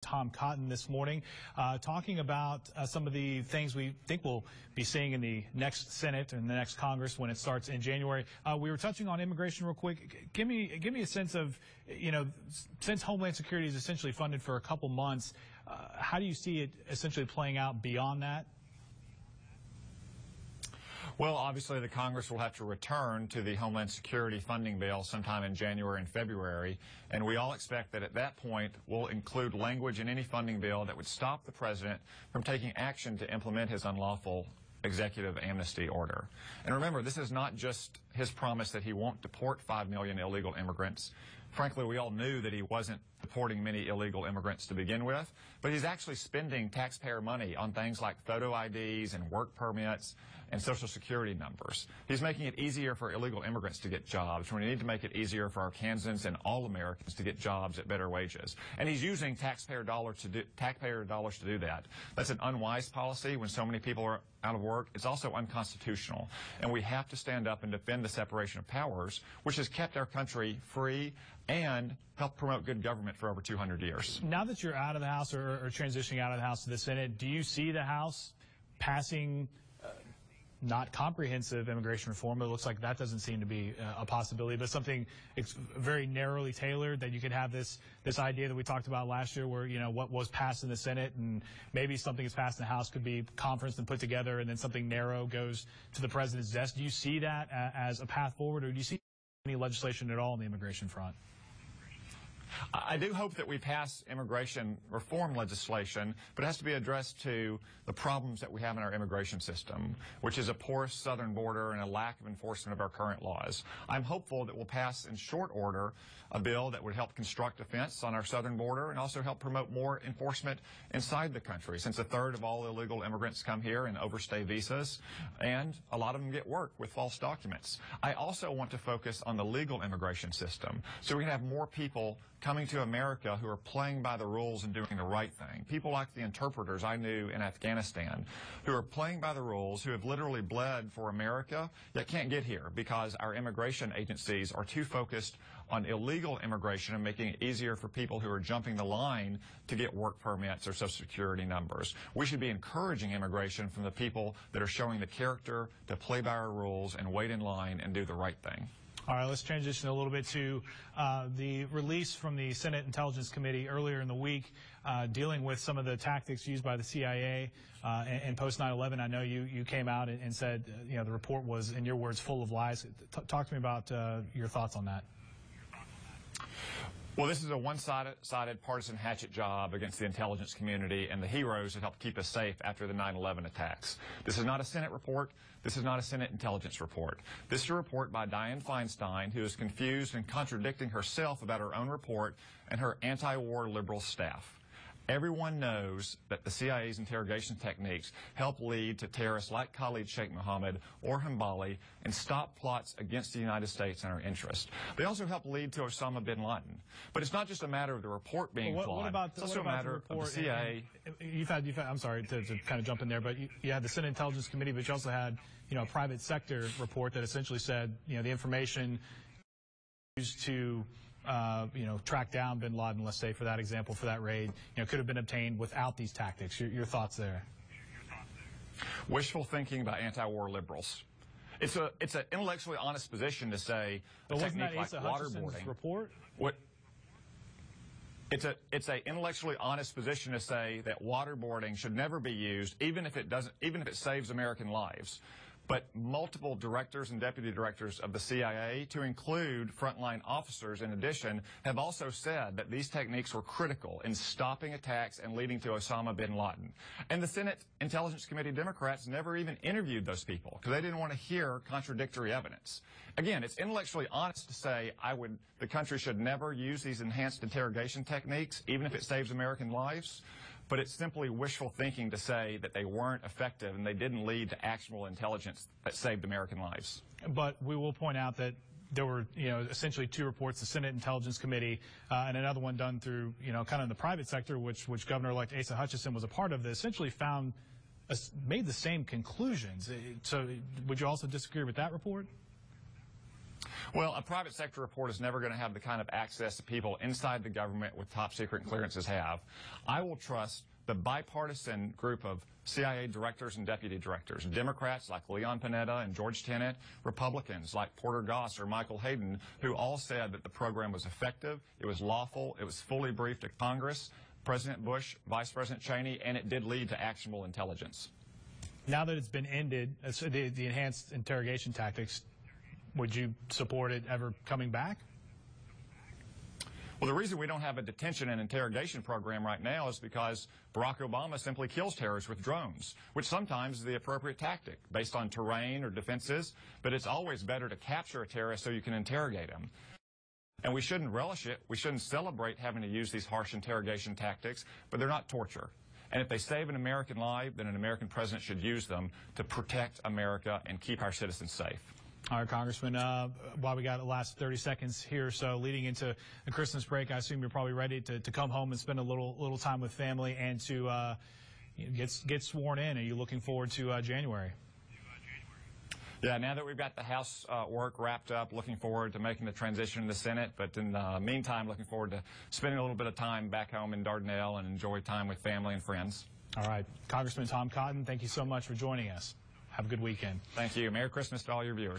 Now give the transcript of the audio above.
Tom Cotton this morning, talking about some of the things we think we'll be seeing in the next Senate and the next Congress when it starts in January. We were touching on immigration real quick. Give me a sense of, since Homeland Security is essentially funded for a couple months, how do you see it essentially playing out beyond that? Well, obviously, the Congress will have to return to the Homeland Security funding bill sometime in January and February, and we all expect that at that point we'll include language in any funding bill that would stop the president from taking action to implement his unlawful executive amnesty order. And remember, this is not just his promise that he won't deport 5 million illegal immigrants. Frankly, we all knew that he wasn't deporting many illegal immigrants to begin with, but he's actually spending taxpayer money on things like photo IDs and work permits and Social Security numbers. He's making it easier for illegal immigrants to get jobs when we need to make it easier for Arkansans and all Americans to get jobs at better wages. And he's using taxpayer dollars to do that. That's an unwise policy when so many people are out of work. It's also unconstitutional. And we have to stand up and defend the separation of powers, which has kept our country free and helped promote good government for over 200 years. Now that you're out of the House or transitioning out of the House to the Senate, do you see the House passing not comprehensive immigration reform? It looks like that doesn't seem to be a possibility, but something very narrowly tailored, that you could have this idea that we talked about last year where, what was passed in the Senate and maybe something is passed in the House could be conferenced and put together, and then something narrow goes to the president's desk. Do you see that as a path forward, or do you see any legislation at all on the immigration front? I do hope that we pass immigration reform legislation, but it has to be addressed to the problems that we have in our immigration system, which is a porous southern border and a lack of enforcement of our current laws. I'm hopeful that we'll pass in short order a bill that would help construct a fence on our southern border and also help promote more enforcement inside the country, since a third of all illegal immigrants come here and overstay visas, and a lot of them get work with false documents. I also want to focus on the legal immigration system, so we can have more people coming to America who are playing by the rules and doing the right thing. People like the interpreters I knew in Afghanistan who are playing by the rules, who have literally bled for America, yet can't get here because our immigration agencies are too focused on illegal immigration and making it easier for people who are jumping the line to get work permits or Social Security numbers. We should be encouraging immigration from the people that are showing the character to play by our rules and wait in line and do the right thing. All right, let's transition a little bit to the release from the Senate Intelligence Committee earlier in the week dealing with some of the tactics used by the CIA and post 9/11. I know you came out and said, the report was, in your words, full of lies. Talk to me about your thoughts on that. Well, this is a one-sided partisan hatchet job against the intelligence community and the heroes that helped keep us safe after the 9/11 attacks. This is not a Senate report. This is not a Senate intelligence report. This is a report by Dianne Feinstein, who is confused and contradicting herself about her own report and her anti-war liberal staff. Everyone knows that the CIA's interrogation techniques help lead to terrorists like Khalid Sheikh Mohammed or Hambali and stop plots against the United States and our interests. They also help lead to Osama bin Laden. But it's not just a matter of the report being flawed. It's also a matter of the CIA. I'm sorry to kind of jump in there, but you had the Senate Intelligence Committee, but you also had, a private sector report that essentially said, the information used to track down bin Laden, let's say, for that example, for that raid, could have been obtained without these tactics. Your thoughts there? Wishful thinking by anti-war liberals. It's an intellectually honest position to say a technique like waterboarding. Report? It's an intellectually honest position to say that waterboarding should never be used, even if it saves American lives. But multiple directors and deputy directors of the CIA, to include frontline officers in addition, have also said that these techniques were critical in stopping attacks and leading to Osama bin Laden. And the Senate Intelligence Committee Democrats never even interviewed those people because they didn't want to hear contradictory evidence. Again, it's intellectually honest to say the country should never use these enhanced interrogation techniques, even if it saves American lives. But it's simply wishful thinking to say that they weren't effective and they didn't lead to actionable intelligence that saved American lives. But we will point out that there were, essentially two reports, the Senate Intelligence Committee and another one done through, kind of the private sector, which Governor-elect Asa Hutchinson was a part of, that essentially made the same conclusions. So would you also disagree with that report? Well, a private sector report is never going to have the kind of access that people inside the government with top secret clearances have. I will trust the bipartisan group of CIA directors and deputy directors, Democrats like Leon Panetta and George Tenet, Republicans like Porter Goss or Michael Hayden, who all said that the program was effective, it was lawful, it was fully briefed to Congress, President Bush, Vice President Cheney, and it did lead to actionable intelligence. Now that it's been ended, the enhanced interrogation tactics, would you support it ever coming back? Well, the reason we don't have a detention and interrogation program right now is because Barack Obama simply kills terrorists with drones, which sometimes is the appropriate tactic based on terrain or defenses, but it's always better to capture a terrorist so you can interrogate him. And we shouldn't relish it. We shouldn't celebrate having to use these harsh interrogation tactics, but they're not torture. And if they save an American life, then an American president should use them to protect America and keep our citizens safe. All right, Congressman, while we got the last 30 seconds here or so, leading into the Christmas break, I assume you're probably ready to come home and spend a little time with family and to get sworn in. Are you looking forward to January? Yeah, now that we've got the House work wrapped up, looking forward to making the transition to the Senate. But in the meantime, looking forward to spending a little bit of time back home in Dardanelle and enjoy time with family and friends. All right. Congressman Tom Cotton, thank you so much for joining us. Have a good weekend. Thank you. Merry Christmas to all your viewers.